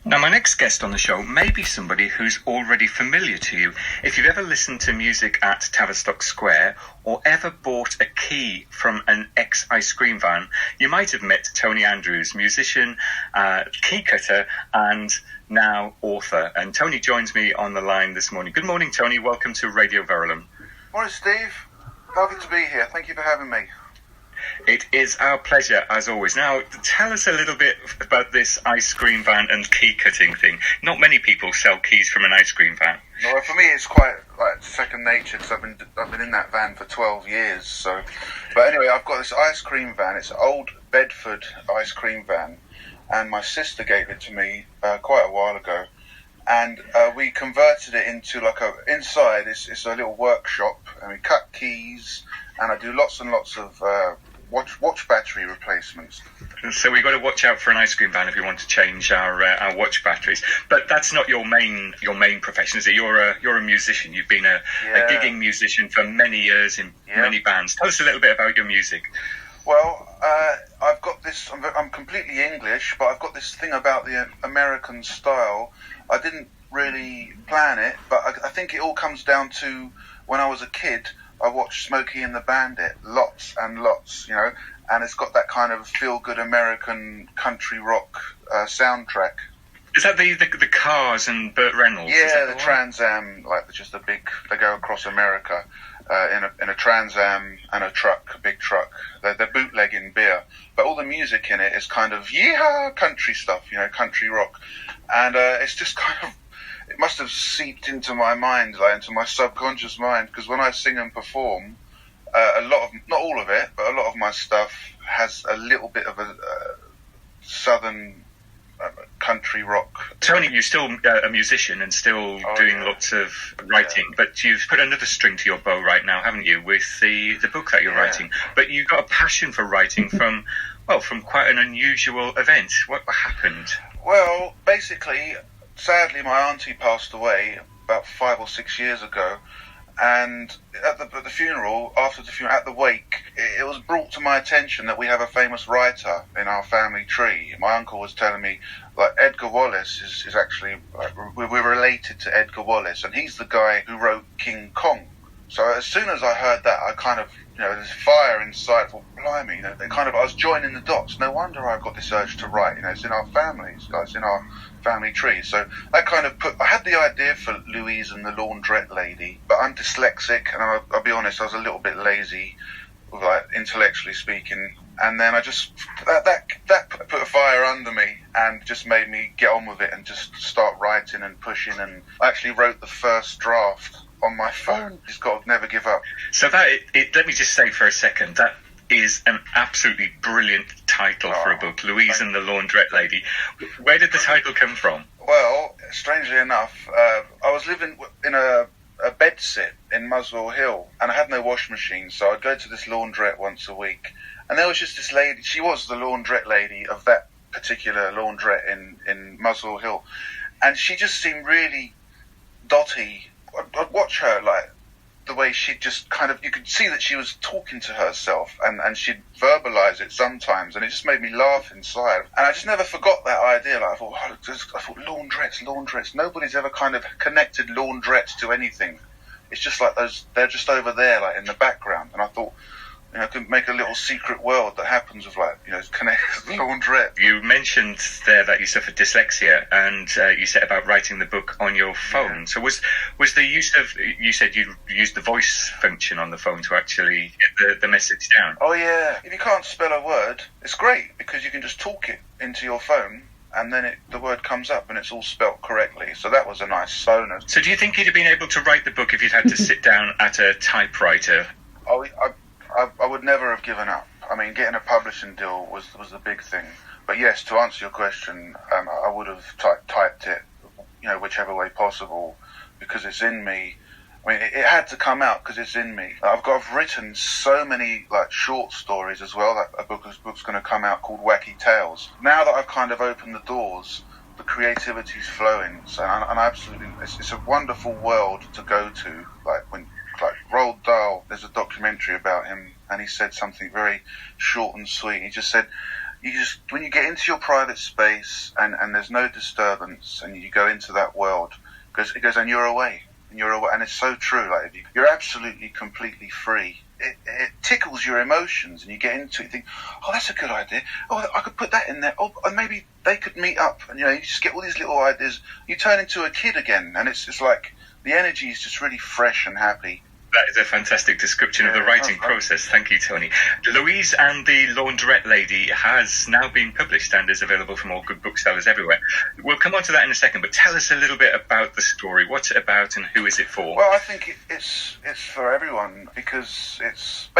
Now, my next guest on the show may be somebody who's already familiar to you. If you've ever listened to music at Tavistock Square or ever bought a key from an ex-ice cream van, you might have met Tony Andrews, musician, key cutter, and now author. And Tony joins me on the line this morning. Good morning, Tony. Welcome to Radio Verulam. Morning, Steve. Lovely to be here. Thank you for having me. It is our pleasure, as always. Now, tell us a little bit about this ice cream van and key cutting thing. Not many people sell keys from an ice cream van. No, for me, it's quite like second nature because I've been in that van for 12 years. So, but anyway, I've got this ice cream van. It's an old Bedford ice cream van, and my sister gave it to me quite a while ago. And we converted it into inside. It's a little workshop, and we cut keys, and I do lots and lots of watch battery replacements. So we've got to watch out for an ice cream van if we want to change our watch batteries. But that's not your main profession, is it? You're a musician. You've been a gigging musician for many years in many bands. Tell us a little bit about your music. Well, I've got this. I'm completely English, but I've got this thing about the American style. I didn't really plan it, but I think it all comes down to when I was a kid. I watched Smokey and the Bandit lots and lots, and it's got that kind of feel-good American country rock soundtrack. Is that the Cars and Burt Reynolds? Yeah, the Trans Am, they go across America in a Trans Am and a big truck. They're bootlegging beer, but all the music in it is kind of country stuff, country rock, and it's just kind of. It must have seeped into my mind, into my subconscious mind, because when I sing and perform, not all of it, but a lot of my stuff has a little bit of a southern country rock. Tony, you're still a musician and still doing lots of writing, but you've put another string to your bow right now, haven't you, with the book that you're writing? But you've got a passion for writing from quite an unusual event. What happened? Well, basically, sadly, my auntie passed away about 5 or 6 years ago, and at the funeral, at the wake, it was brought to my attention that we have a famous writer in our family tree. My uncle was telling me, Edgar Wallace is actually, we're related to Edgar Wallace, and he's the guy who wrote King Kong. So as soon as I heard that, I kind of, there's fire inside. Well, blimey, I was joining the dots. No wonder I got this urge to write. It's in our families, guys, in our family tree. So I kind of I had the idea for Louise and the Laundrette lady, but I'm dyslexic, and I'll be honest, I was a little bit lazy, intellectually speaking. And then I just that put a fire under me and just made me get on with it and just start writing and pushing. And I actually wrote the first draft on my phone. Just got to never give up. So let me just say for a second, that is an absolutely brilliant title for a book, Louise and the Laundrette Lady. Where did the title come from? Well, strangely enough, I was living in a bedsit in Muswell Hill, and I had no wash machine, so I'd go to this laundrette once a week, and there was just this lady. She was the laundrette lady of that particular laundrette in Muswell Hill, and she just seemed really dotty. I'd watch her, the way she'd just kind of, you could see that she was talking to herself, and she'd verbalise it sometimes, and it just made me laugh inside. And I just never forgot that idea. I thought laundrettes. Nobody's ever kind of connected laundrettes to anything. It's just like they're just over there, in the background. And I thought, I could make a little secret world that happens with connect laundrette. You mentioned there that you suffered dyslexia, and you said about writing the book on your phone. Yeah. So was the use of, you said you used the voice function on the phone to actually get the message down? Oh yeah. If you can't spell a word, it's great because you can just talk it into your phone, and then the word comes up and it's all spelt correctly. So that was a nice bonus. So do you think you'd have been able to write the book if you'd had to sit down at a typewriter? I would never have given up. I mean, getting a publishing deal was the big thing. But yes, to answer your question, I would have typed it, whichever way possible, because it's in me. I mean, it had to come out because it's in me. I've written so many short stories as well. A book's going to come out called Wacky Tales. Now that I've kind of opened the doors, the creativity's flowing. So, and absolutely, it's a wonderful world to go to. When Roald Dahl, there's a documentary about him, and he said something very short and sweet. He just said, you just, when you get into your private space and there's no disturbance and you go into that world, it goes and you're away. And it's so true. Like, you're absolutely, completely free. It tickles your emotions, and you get into it. You think, oh, that's a good idea. Oh, I could put that in there. Oh, and maybe they could meet up. And you just get all these little ideas. You turn into a kid again, and it's like the energy is just really fresh and happy. That is a fantastic description of the writing process. Thank you, Tony. Louise and the Laundrette Lady has now been published and is available from all good booksellers everywhere. We'll come on to that in a second, but tell us a little bit about the story. What's it about and who is it for? Well, I think it's for everyone, because it's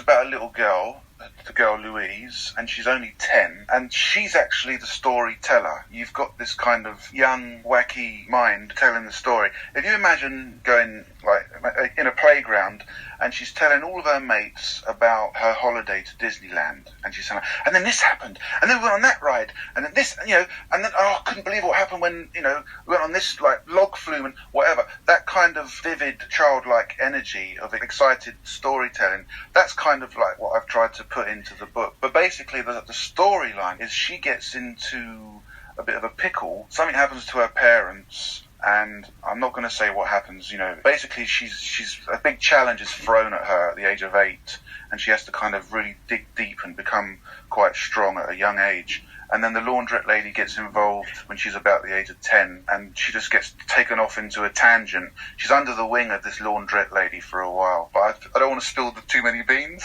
about a little girl, the girl Louise, and she's only 10, and she's actually the storyteller. You've got this kind of young, wacky mind telling the story. If you imagine going like in a playground, and she's telling all of her mates about her holiday to Disneyland, and she's saying, and then this happened, and then we went on that ride, and then this, and then I couldn't believe what happened when we went on this log flume and whatever. That kind of vivid, childlike energy of excited storytelling. That's kind of like what I've tried to put into the book. But basically, the storyline is she gets into a bit of a pickle. Something happens to her parents. And I'm not going to say what happens, Basically, she's a big challenge is thrown at her at the age of 8, and she has to kind of really dig deep and become quite strong at a young age. And then the Laundrette Lady gets involved when she's about the age of 10, and she just gets taken off into a tangent. She's under the wing of this Laundrette Lady for a while, but I don't want to spill too many beans.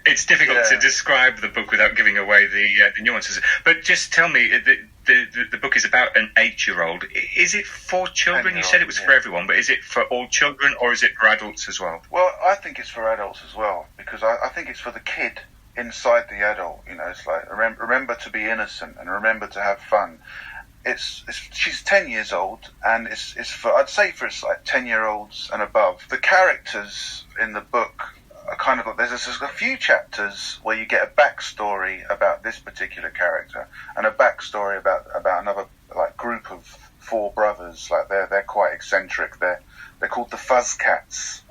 It's difficult to describe the book without giving away the nuances. But just tell me, the book is about an 8-year-old. Is it for children? You said it was for everyone, but is it for all children, or is it for adults as well? Well, I think it's for adults as well, because I think it's for the kid inside the adult. It's like, remember to be innocent and remember to have fun. She's 10 years old, and it's for, I'd say, for it's like 10-year-olds and above. The characters in the book are kind of like, there's a few chapters where you get a backstory about this particular character, and a backstory about another group of 4 brothers. Like, they're quite eccentric. They're called the Fuzz Cats,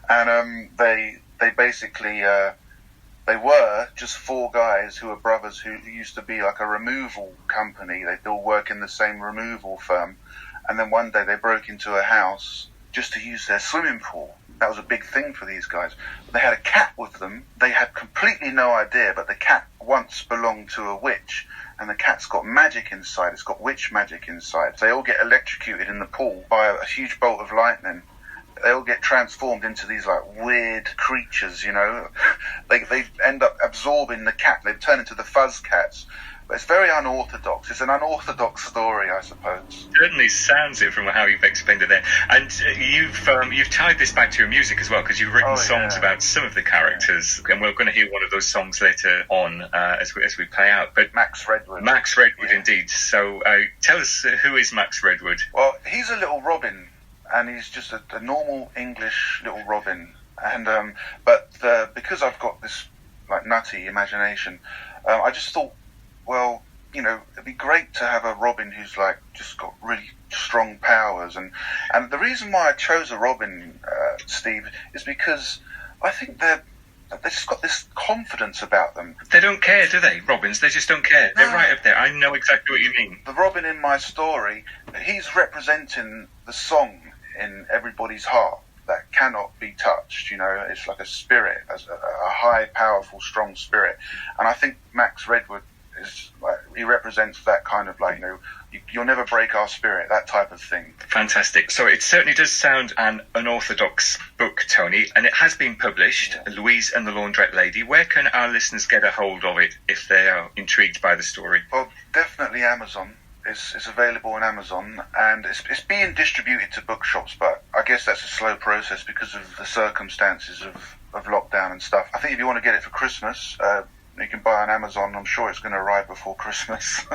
and they basically they were just 4 guys who were brothers who used to be like a removal company. They all work in the same removal firm, and then one day they broke into a house just to use their swimming pool. That was a big thing for these guys. They had a cat with them. They had completely no idea, but the cat once belonged to a witch, and the cat's got magic inside. It's got witch magic inside. They all get electrocuted in the pool by a huge bolt of lightning. They all get transformed into these weird creatures, They end up absorbing the cat. They turn into the Fuzz Cats. But it's very unorthodox. It's an unorthodox story, I suppose. Certainly sounds it from how you've explained it there. And you've tied this back to your music as well, because you've written songs about some of the characters, and we're going to hear one of those songs later on as we play out. But Max Redwood. Max Redwood, indeed. So tell us, who is Max Redwood? Well, he's a little Robin, and he's just a normal English little Robin. And but because I've got this nutty imagination, I just thought, well, it'd be great to have a Robin who's just got really strong powers. And the reason why I chose a Robin, Steve, is because I think they've just got this confidence about them. They don't care, do they, Robins? They just don't care. They're right up there. I know exactly what you mean. The Robin in my story, he's representing the song in everybody's heart that cannot be touched. It's like a spirit, a high, powerful, strong spirit. And I think Max Redwood he represents that kind of you'll never break our spirit, that type of thing. Fantastic. So it certainly does sound an unorthodox book, Tony, and it has been published, Louise and the Laundrette Lady. Where can our listeners get a hold of it if they are intrigued by the story? Well, definitely Amazon. It's available on Amazon, and it's being distributed to bookshops, but I guess that's a slow process because of the circumstances of lockdown and stuff. I think if you want to get it for Christmas, you can buy on Amazon. I'm sure it's going to arrive before Christmas.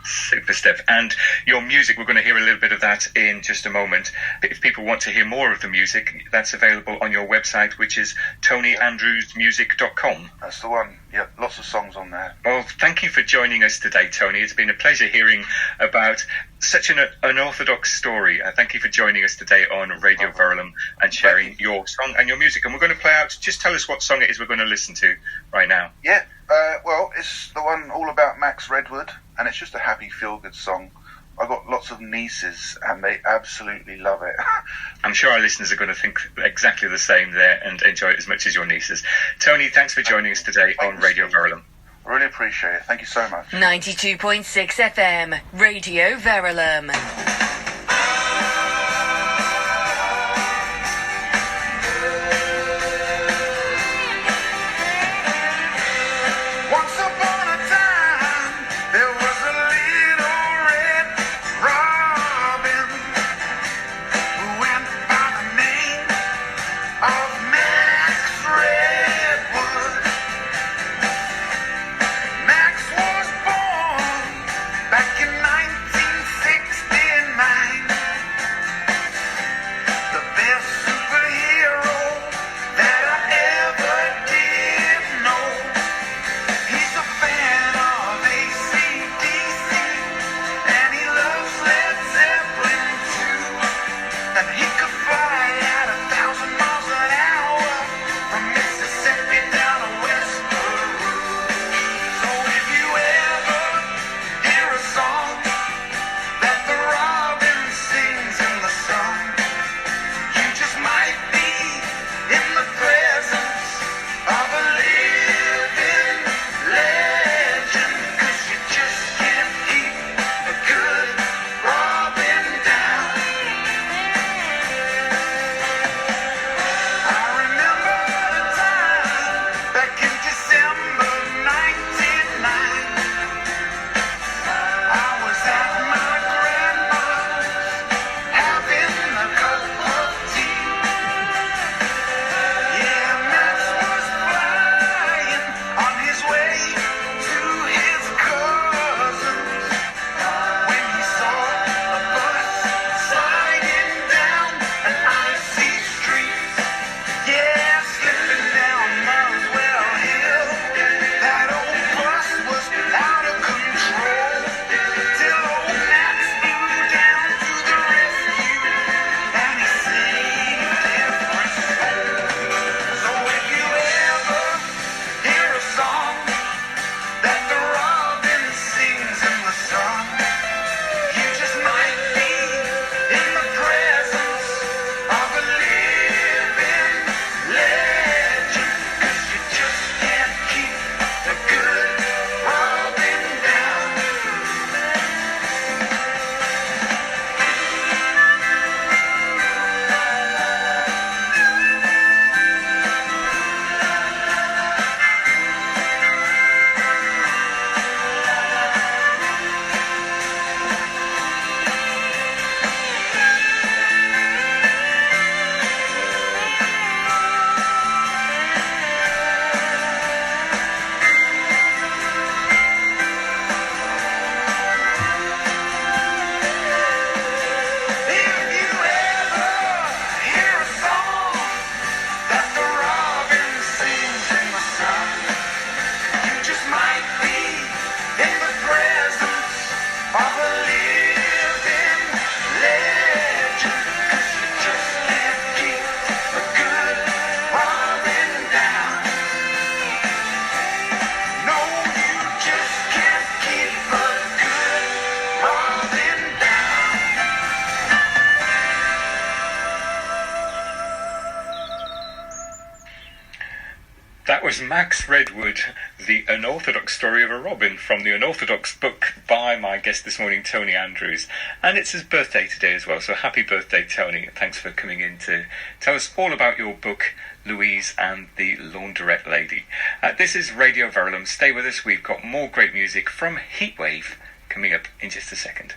Super stuff. And your music, we're going to hear a little bit of that in just a moment. But if people want to hear more of the music, that's available on your website, which is tonyandrewsmusic.com. That's the one. Yeah, lots of songs on there. Well, thank you for joining us today, Tony. It's been a pleasure hearing about such an unorthodox story. Thank you for joining us today on Radio Verulam and sharing your song and your music. And we're going to play out, just tell us what song it is we're going to listen to right now. Yeah, well, it's the one all about Max Redwood, and it's just a happy, feel-good song. I've got lots of nieces, and they absolutely love it. I'm sure our listeners are going to think exactly the same there and enjoy it as much as your nieces. Tony, thanks for joining us today on Radio Verulam. I really appreciate it. Thank you so much. 92.6 FM, Radio Verulam. Back in 1969. That was Max Redwood, The Unorthodox Story of a Robin, from the Unorthodox book by my guest this morning, Tony Andrews. And it's his birthday today as well, so happy birthday, Tony. Thanks for coming in to tell us all about your book, Louise and the Laundrette Lady. This is Radio Verulam. Stay with us. We've got more great music from Heatwave coming up in just a second.